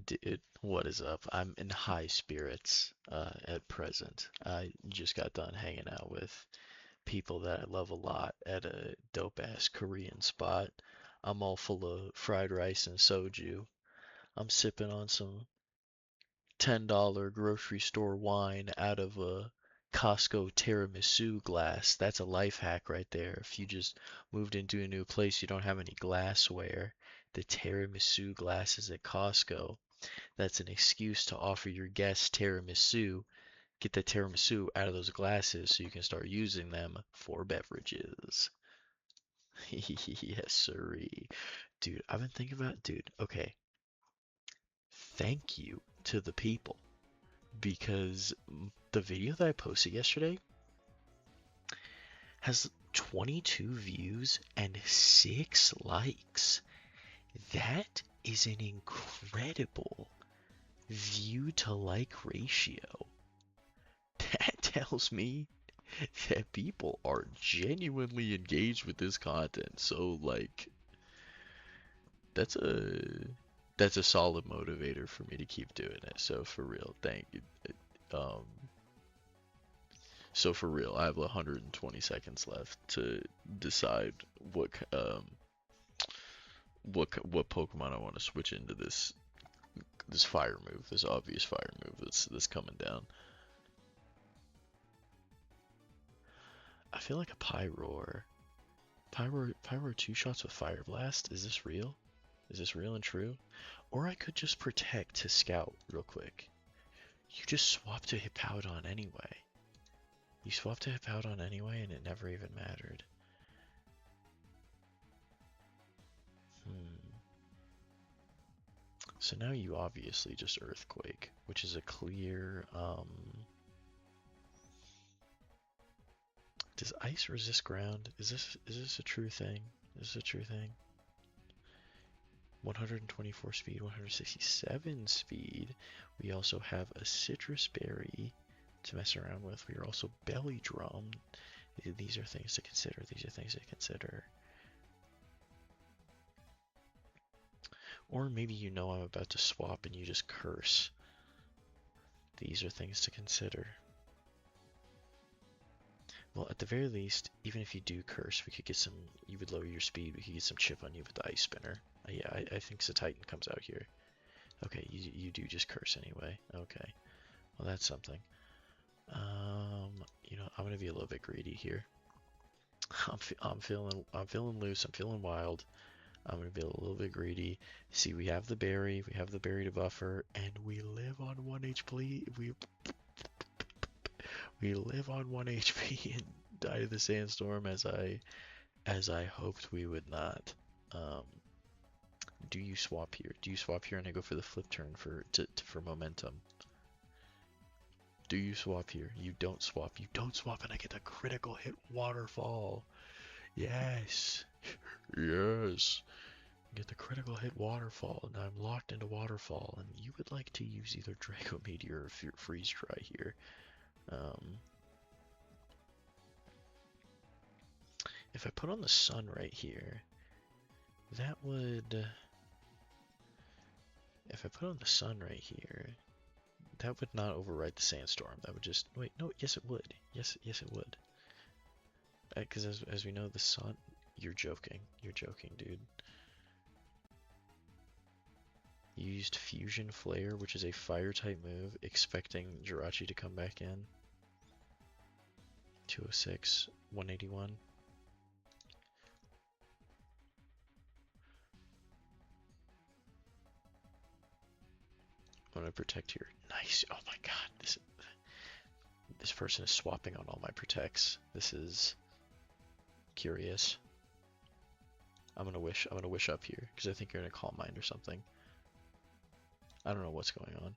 Dude, what is up? I'm in high spirits at present. I just got done hanging out with people that I love a lot at a dope ass Korean spot. I'm all full of fried rice and soju. I'm sipping on some $10 grocery store wine out of a Costco tiramisu glass. That's a life hack right there. If you just moved into a new place, you don't have any glassware. The tiramisu glasses at Costco, that's an excuse to offer your guests tiramisu. Get the tiramisu out of those glasses so you can start using them for beverages. Yes, sirree. Dude, I've been thinking about, dude, okay, thank you to the people because the video that I posted yesterday has 22 views and 6 likes. That is an incredible view to like ratio. That tells me that people are genuinely engaged with this content. So like that's a that's a solid motivator for me to keep doing it. So for real, thank you. Um so for real, I have 120 seconds left to decide what Pokemon I want to switch into this fire move, this obvious fire move that's coming down. I feel like a Pyroar. Pyroar two shots with Fire Blast? Is this real? Is this real and true? Or I could just protect to scout real quick. You just swap to Hippowdon anyway. You swap to Hippowdon anyway and it never even mattered. Hmm. So now you obviously just Earthquake, which is a clear, does ice resist ground? Is this a true thing? Is this a true thing? 124 speed, 167 speed. We also have a citrus berry to mess around with. We are also belly drum. These are things to consider. These are things to consider. Or maybe you know I'm about to swap and you just curse. These are things to consider. Well, at the very least, even if you do curse, we could get some, you would lower your speed, we could get some chip on you with the ice spinner. Yeah, I think Titan comes out here. Okay, you do just curse anyway. Okay, well that's something. I'm gonna be a little bit greedy here. I'm feeling loose. I'm feeling wild. I'm gonna be a little bit greedy. See, we have the berry. We have the berry to buffer, and we live on 1 HP. We live on 1 HP and die to the sandstorm as I hoped we would not. Um, do you swap here? Do you swap here and I go for the flip turn for momentum? Do you swap here? You don't swap. You don't swap, and I get a critical hit waterfall. Yes. Yes. Get the critical hit waterfall. Now I'm locked into waterfall, and you would like to use either Draco Meteor or Freeze Dry here. Um, if I put on the sun right here, that would. If I put on the sun right here, that would not override the sandstorm. That would just wait. No, yes it would. Yes it would. Because as we know, the sun. You're joking. You're joking, dude. You used Fusion Flare, which is a fire type move, expecting Jirachi to come back in. 206, 181. I'm gonna protect here. Nice. Oh my god. This person is swapping on all my protects. This is curious. I'm gonna wish up here because I think you're gonna Calm Mind or something. I don't know what's going on.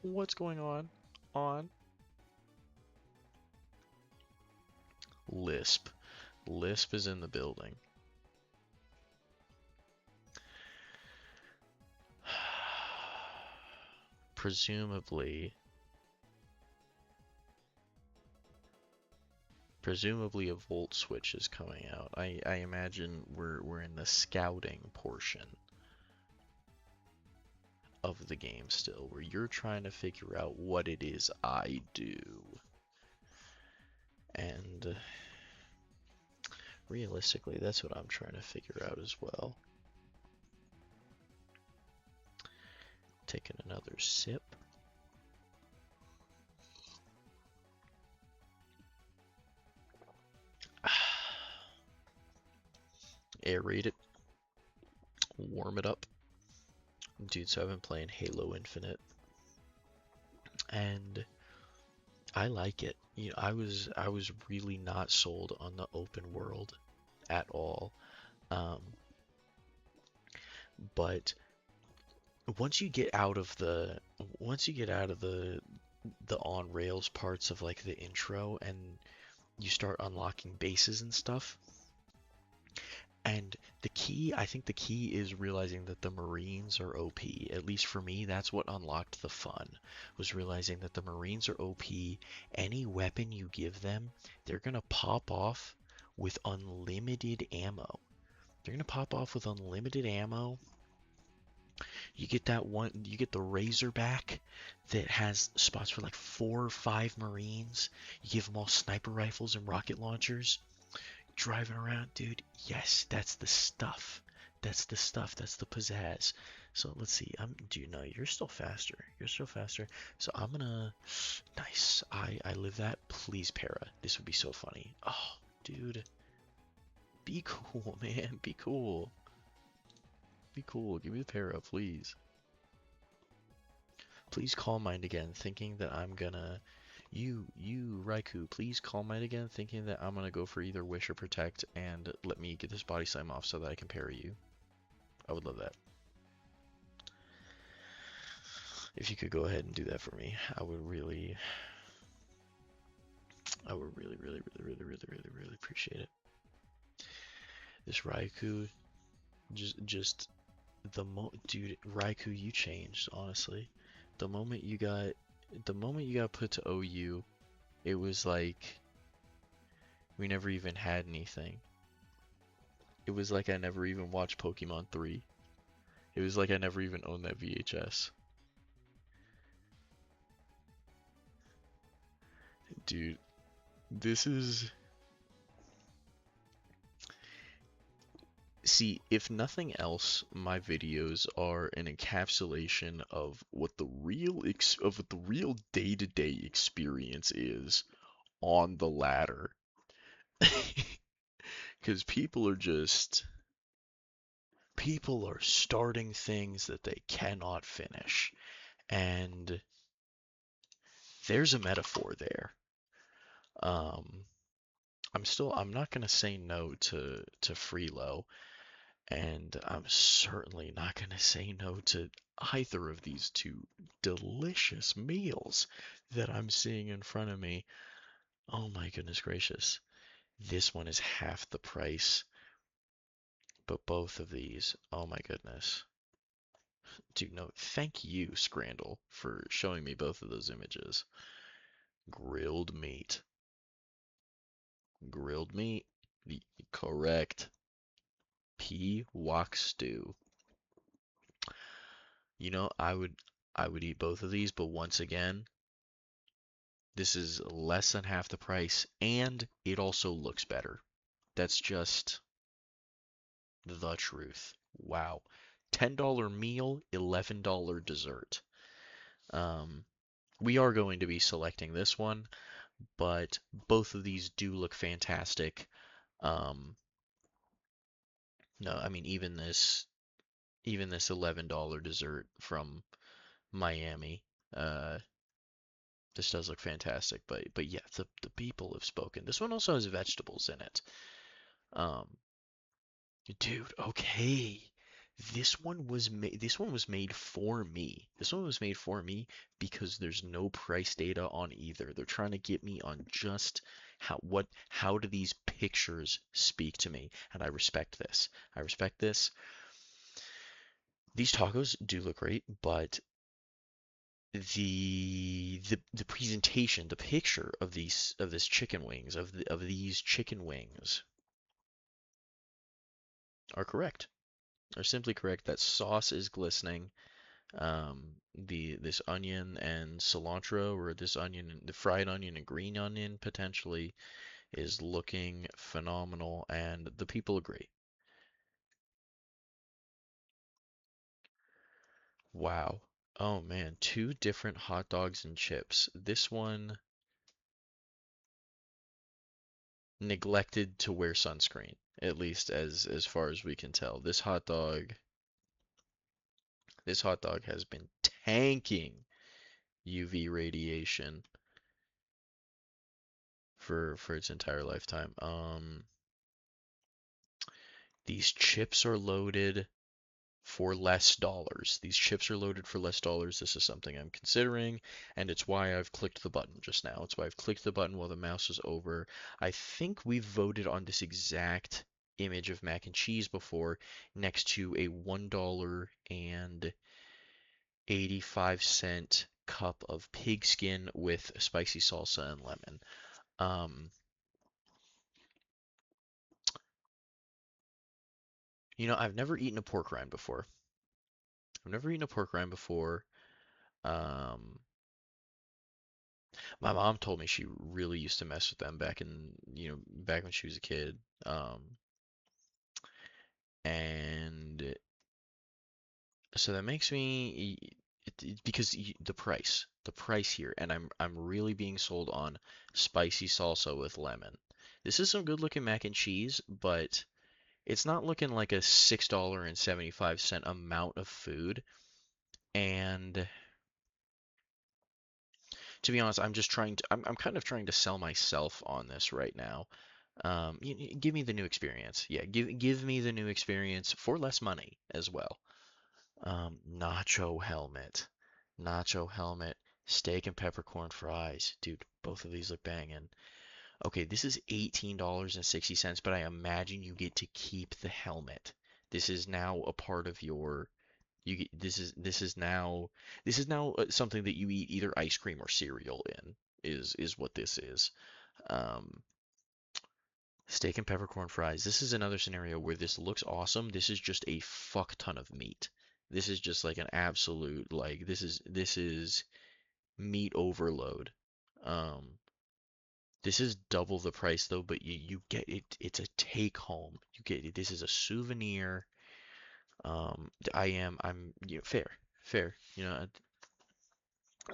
What's going on? On Lisp. Lisp is in the building. Presumably Presumably a Volt Switch is coming out. I imagine we're in the scouting portion of the game still, where you're trying to figure out what it is I do. And realistically, that's what I'm trying to figure out as well. Taking another sip. Aerate it. Warm it up. Dude, so I've been playing Halo Infinite. And I like it. You know, I was really not sold on the open world at all. Um, but once you get out of the on rails parts of like the intro and you start unlocking bases and stuff, and I think the key is realizing that the Marines are OP. At least for me, that's what unlocked the fun, was realizing that the Marines are OP. Any weapon you give them, they're gonna pop off with unlimited ammo. They're gonna pop off with unlimited ammo. You get that one, you get the Razorback that has spots for like 4 or 5 Marines. You give them all sniper rifles and rocket launchers. Driving around, dude. Yes, that's the stuff. That's the stuff. That's the pizzazz. So let's see. Dude, no, you're still faster. You're still faster. So I'm gonna. Nice. I live that. Please, para. This would be so funny. Oh, dude. Be cool, man. Be cool. Be cool. Give me the para, please. Please call mine again, thinking that I'm gonna. Raikou, please call mine again, thinking that I'm gonna go for either Wish or Protect, and let me get this body slam off so that I can parry you. I would love that. If you could go ahead and do that for me, I would really appreciate it. This Raikou, just dude, Raikou, you changed, honestly. The moment you got, the moment you got put to OU, it was like we never even had anything. It was like I never even watched Pokemon 3. It was like I never even owned that VHS. Dude, this is... See, if nothing else, my videos are an encapsulation of what the real day-to-day experience is on the ladder. Because people are starting things that they cannot finish. And there's a metaphor there. Um, I'm not gonna say no to Freelo, and I'm certainly not gonna say no to either of these two delicious meals that I'm seeing in front of me. Oh my goodness gracious. This one is half the price, but both of these, oh my goodness. Dude, no, thank you, Scrandle, for showing me both of those images. Grilled meat. Grilled meat. Correct. Pea wok stew. You know, I would eat both of these, but once again, this is less than half the price, and it also looks better. That's just the truth. Wow. $10 meal, $11 dessert. Um, we are going to be selecting this one, but both of these do look fantastic. Um, no, I mean even this $11 dessert from Miami, this does look fantastic. But yeah, the people have spoken. This one also has vegetables in it. Um, dude, okay. This one was made for me. This one was made for me because there's no price data on either. They're trying to get me on just how do these pictures speak to me? And I respect this. I respect this. These tacos do look great, but the presentation, the picture of this chicken wings, of these chicken wings are correct. Are simply correct. That sauce is glistening. The this onion and cilantro, or this onion, the fried onion and green onion potentially, is looking phenomenal, and the people agree. Wow. Oh man, two different hot dogs and chips. This one neglected to wear sunscreen, at least as far as we can tell. This hot dog has been tanking UV radiation for its entire lifetime. These chips are loaded for less dollars. These chips are loaded for less dollars. This is something I'm considering, and it's why I've clicked the button just now. It's why I've clicked the button while the mouse is over. I think we've voted on this exact image of mac and cheese before, next to a $1.85 cup of pigskin with spicy salsa and lemon. Um, I've never eaten a pork rind before. I've never eaten a pork rind before. Um, My mom told me she really used to mess with them back when she was a kid. And so that makes me because the price here, and I'm really being sold on spicy salsa with lemon. This is some good looking mac and cheese, but it's not looking like a $6.75 amount of food. And to be honest, I'm kind of trying to sell myself on this right now. Give me the new experience. Yeah, give me the new experience for less money as well. Nacho helmet, steak and peppercorn fries. Dude, both of these look banging. Okay, this is $18.60, but I imagine you get to keep the helmet. This is now a part of your you get this is now something that you eat either ice cream or cereal in is what this is. Um, Steak and peppercorn fries. This is another scenario where this looks awesome. This is just a fuck ton of meat. This is just like an absolute like this is meat overload. Um, this is double the price though, but you get it. It's a take home. You get it. This is a souvenir. I'm fair.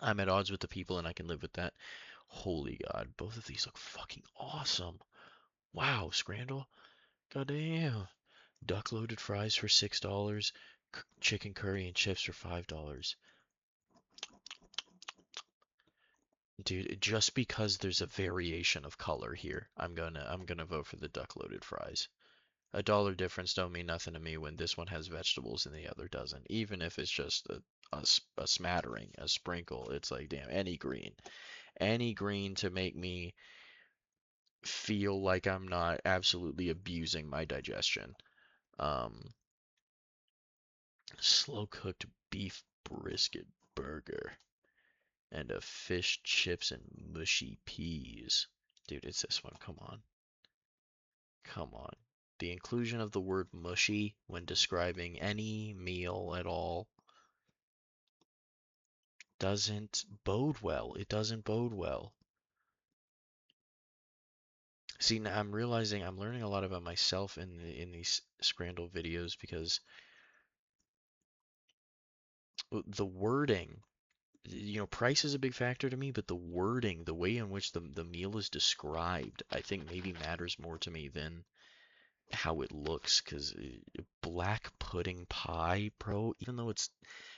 I'm at odds with the people and I can live with that. Holy God, both of these look fucking awesome. Wow, Scrandle. Goddamn. Duck loaded fries for $6, chicken curry and chips for $5. Dude, just because there's a variation of color here, I'm gonna vote for the duck loaded fries. A dollar difference don't mean nothing to me when this one has vegetables and the other doesn't. Even if it's just a smattering, a sprinkle, it's like, damn, any green to make me feel like I'm not absolutely abusing my digestion. Um, Slow cooked beef brisket burger and a fish chips and mushy peas. Dude, it's this one. Come on. Come on. The inclusion of the word mushy when describing any meal at all doesn't bode well. It doesn't bode well. See, now I'm realizing I'm learning a lot about myself in these Scrandle videos because the wording, price is a big factor to me, but the wording, the way in which the meal is described, I think maybe matters more to me than how it looks. Because black pudding pie, bro, even though it's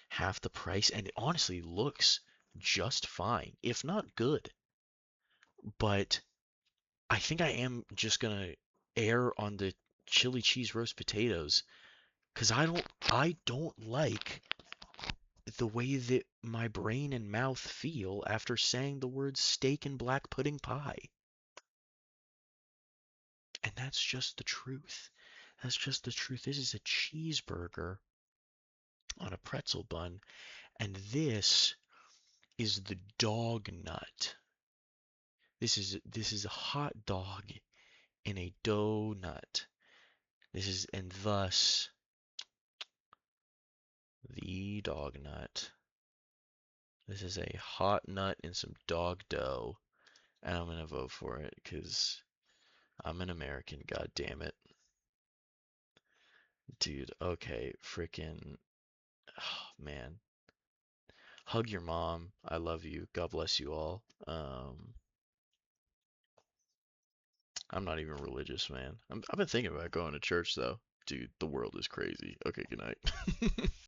half the price, and it honestly looks just fine, if not good, but I think I am just gonna err on the chili cheese roast potatoes because I don't like the way that my brain and mouth feel after saying the words steak and black pudding pie. And that's just the truth. That's just the truth. This is a cheeseburger on a pretzel bun, and this is the dog nut. This is a hot dog in a donut. This is and thus the dog nut. This is a hot nut and some dog dough, and I'm gonna vote for it because I'm an American. God damn it, dude. Okay, freaking. Oh, man. Hug your mom. I love you. God bless you all. I'm not even religious, man. I've been thinking about going to church though. Dude, the world is crazy. Okay, good night.